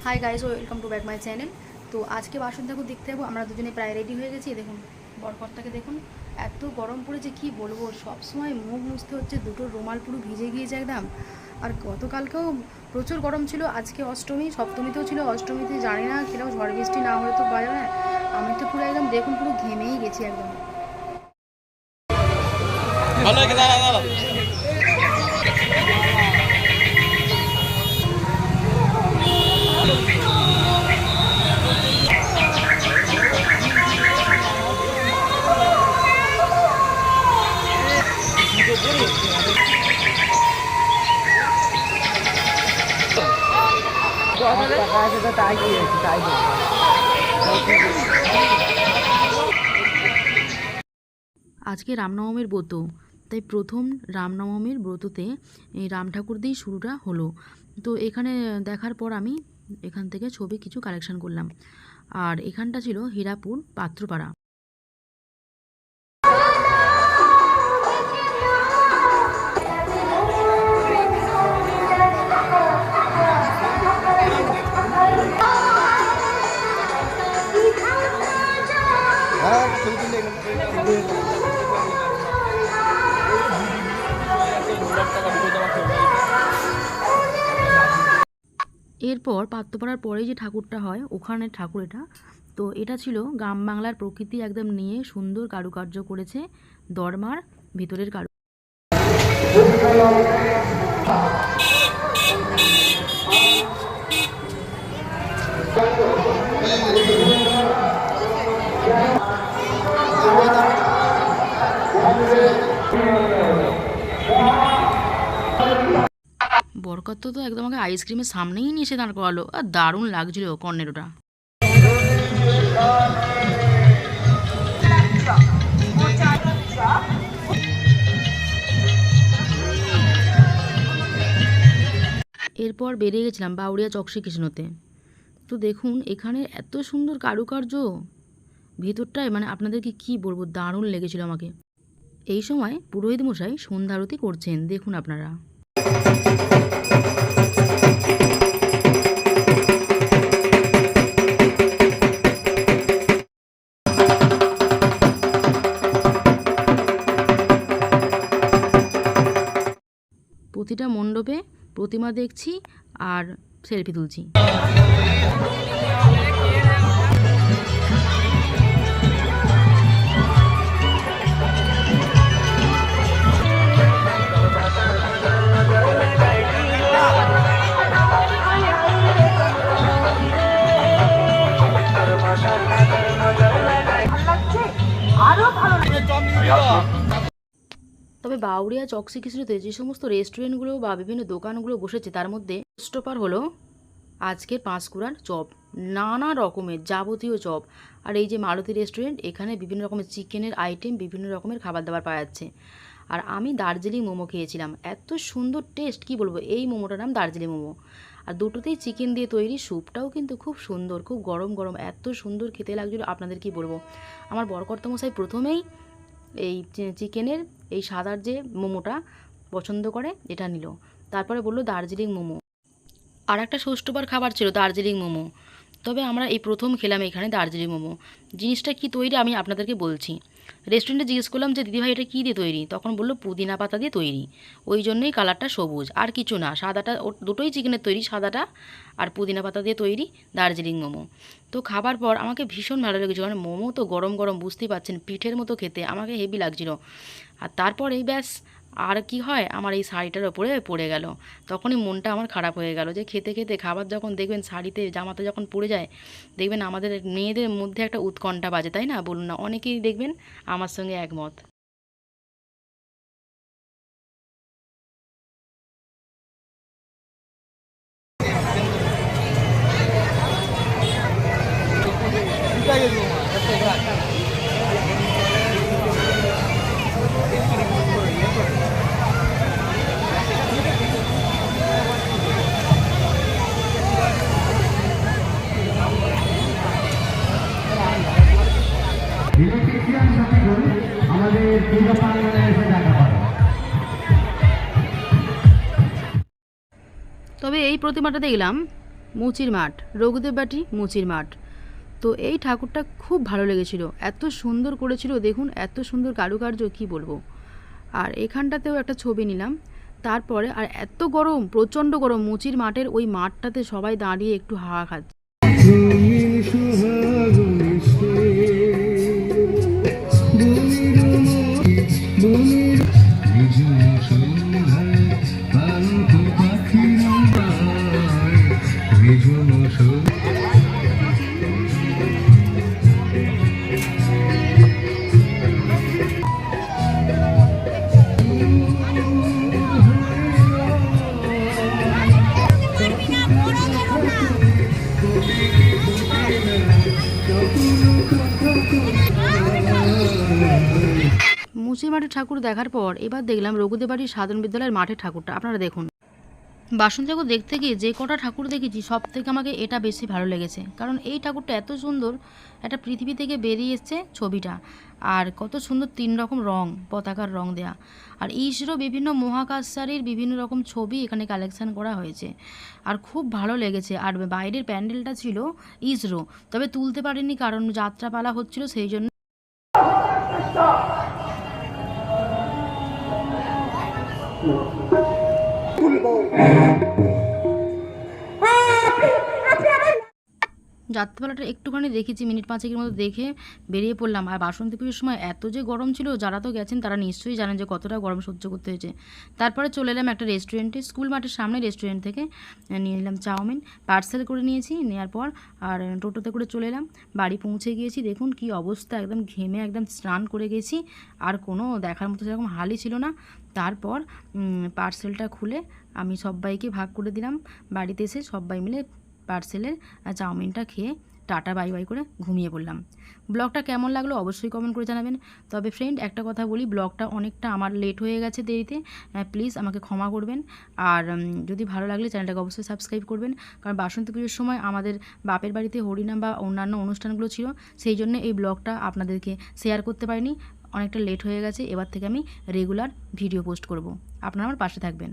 Hi guys, welcome to back my channel. তো আজকে বাসন ঠাকুর দেখতে যাবো। আমরা দুজনে প্রায় রেডি হয়ে গেছি। দেখুন বরকর্তাকে দেখুন, এত গরম পড়েছে কি বলবো। সব সময় মুখ মুছতে হচ্ছে, দুটো রুমাল পুরো ভিজে গিয়েছে একদম। আর গতকালকেও প্রচুর গরম ছিল। আজকে অষ্টমী, সপ্তমীতেও ছিল, অষ্টমীতে জানি না কিরকম ঝড় বৃষ্টি না হলে তো বাজে না। আমি তো পুরো একদম দেখুন পুরো ঘেমেই গেছি একদম। আজকে রামনবমীর ব্রত, তাই প্রথম রামনবমীর ব্রততে এই রাম ঠাকুর দিয়েই শুরুটা হলো। তো এখানে দেখার পর আমি এখান থেকে ছবি কিছু কালেকশন করলাম। আর এখানটা ছিল হীরাপুর পাত্রপাড়া। এরপর পাত্রপাড়ার পরে যে ঠাকুরটা হয় ওখানের ঠাকুর এটা। তো এটা ছিল গ্রাম বাংলার প্রকৃতি একদম নিয়ে সুন্দর কারুকার্য করেছে দরমার ভিতরের কারু। বরকত তো একদম আমাকে আইসক্রিমের সামনেই নিয়ে এসে দাঁড় করালো, আর দারুণ লাগছিল কর্নেরোটা। এরপর বেরিয়ে গেছিলাম বাউরিয়া চকশী কৃষ্ণতে। তো দেখুন এখানে এত সুন্দর কারুকার্য ভিতরটায়, মানে আপনাদেরকে কি বলবো, দারুণ লেগেছিল আমাকে। এই সময় পুরোহিত মশাই সন্ধ্যা আরতি করছেন, দেখুন আপনারা। প্রতিটা মণ্ডপে প্রতিমা দেখছি আর সেলফি তুলছি। তবে বাউরিয়া চকশী কৃষ্ণতে যে সমস্ত রেস্টুরেন্টগুলো বা বিভিন্ন দোকানগুলো বসেছে তার মধ্যে স্টপার হলো আজকের পাঁশকুড়ার চপ, নানা রকমের যাবতীয় চপ। আর এই যে মারুতি রেস্টুরেন্ট, এখানে বিভিন্ন রকমের চিকেনের আইটেম, বিভিন্ন রকমের খাবার দাবার পাওয়া যাচ্ছে। আর আমি দার্জিলিং মোমো খেয়েছিলাম, এত সুন্দর টেস্ট কি বলবো। এই মোমোটার নাম দার্জিলিং মোমো। আর দুটোতেই চিকেন দিয়ে তৈরি, স্যুপটাও কিন্তু খুব সুন্দর, খুব গরম গরম, এত সুন্দর খেতে লাগছিল আপনাদের কি বলবো। আমার বরকর্তামশাই প্রথমেই এই চিকেনের এই সাদার যে মোমোটা পছন্দ করে এটা নিল, তারপরে বললো দার্জিলিং মোমো। আর একটা ষষ্ঠবার খাবার ছিল দার্জিলিং মোমো। তবে আমরা এই প্রথম খেলাম এখানে দার্জিলিং মোমো। জিনিসটা কি তৈরি আমি আপনাদেরকে বলছি। রেস্টুরেন্টে জিজ্ঞেস করলাম যে দিদিভাই এটা কী দিয়ে তৈরি, তখন বললো পুদিনা পাতা দিয়ে তৈরি, ওই জন্যই কালারটা সবুজ, আর কিছু না। সাদাটা দুটোই চিকেনের তৈরি, সাদাটা আর পুদিনা পাতা দিয়ে তৈরি দার্জিলিং মোমো। তো খাবার পর আমাকে ভীষণ ভালো লেগেছিল, মানে মোমো তো গরম গরম, বুঝতেই পারছেন পিঠের মতো খেতে, আমাকে হেভি লাগছিল। আর তারপরেই ব্যাস, আর কি হয়, আমার এই শাড়িটার ওপরে পড়ে গেল। তখনই মনটা আমার খারাপ হয়ে গেল যে খেতে খেতে খাবার যখন দেখবেন শাড়িতে জামাতে যখন পড়ে যায়, দেখবেন আমাদের মেয়েদের মধ্যে একটা উৎকণ্ঠা বাজে, তাই না বলুন না? অনেকেই দেখবেন আমার সঙ্গে একমত। তবে এই প্রতিমাটা দেখলাম মুচির মাঠ, রঘুদেব বাটি মুচির মাঠ। তো এই ঠাকুরটা খুব ভালো লেগেছিল, এত সুন্দর করেছিল দেখুন, এত সুন্দর কারুকার্য কি বলবো। আর এখানটাতেও একটা ছবি নিলাম। তারপরে আর এত গরম, প্রচণ্ড গরম, মুচির মাঠের ওই মাঠটাতে সবাই দাঁড়িয়ে একটু হাওয়া খাচ্ছে। মুচির মাঠের ঠাকুর দেখার পর এবার দেখলাম রঘুদেব বাড়ির সাধারণ বিদ্যালয়ের মাঠের ঠাকুরটা। আপনারা দেখুন, বাসন্তী ঠাকুর দেখতে গিয়ে যে কটা ঠাকুর দেখেছি সব থেকে আমাকে এটা বেশি ভালো লেগেছে, কারণ এই ঠাকুরটা এত সুন্দর, একটা পৃথিবী থেকে বেরিয়ে এসছে ছবিটা। আর কত সুন্দর 3 রকম রং, পতাকার রং দেয়া। আর ইসরো বিভিন্ন মহাকাশচারীর বিভিন্ন রকম ছবি এখানে কালেকশন করা হয়েছে, আর খুব ভালো লেগেছে। আর বাইরের প্যান্ডেলটা ছিল ইসরো, তবে তুলতে পারিনি কারণ যাত্রাপালা হচ্ছিল, সেই জন্য। যাত্রাপালাটা একটুখানি দেখেছি, মিনিট 5-এর মতো দেখে বেরিয়ে পড়লাম। আর বাসন্তী পুজোর সময় এত যে গরম ছিল, যারা তো গেছেন তারা নিশ্চয়ই জানেন যে কতটা গরম সহ্য করতে হয়েছে। তারপরে চলে এলাম একটা রেস্টুরেন্টে, স্কুল মাঠের সামনে রেস্টুরেন্ট থেকে নিয়ে নিলাম চাউমিন, পার্সেল করে নিয়েছি। নেওয়ার পর আর টোটোতে করে চলে এলাম, বাড়ি পৌঁছে গিয়েছি। দেখুন কি অবস্থা, একদম ঘেমে একদম স্নান করে গেছি, আর কোনো দেখার মতো সেরকম হালই ছিল না। তারপর পার্সেলটা খুলে আমি সবাইকে ভাগ করে দিলাম। বাড়িতে এসে সবাই মিলে পার্সেলের চাউমিনটা খেয়ে টাটা বাই বাই করে ঘুমিয়ে পড়লাম। ব্লগটা কেমন লাগলো অবশ্যই কমেন্ট করে জানাবেন। তবে ফ্রেন্ড, একটা কথা বলি, ব্লগটা অনেকটা আমার লেট হয়ে গেছে দেরিতে, প্লিজ আমাকে ক্ষমা করবেন। আর যদি ভালো লাগলে চ্যানেলটাকে অবশ্যই সাবস্ক্রাইব করবেন, কারণ বাসন্তী পুজোর সময় আমাদের বাপের বাড়িতে হরিনাম বা অন্যান্য অনুষ্ঠানগুলো ছিল, সেই জন্য এই ব্লগটা আপনাদেরকে শেয়ার করতে পারিনি, অনেকটা লেট হয়ে গেছে। এবার থেকে আমি রেগুলার ভিডিও পোস্ট করব, আপনারা আমার পাশে থাকবেন।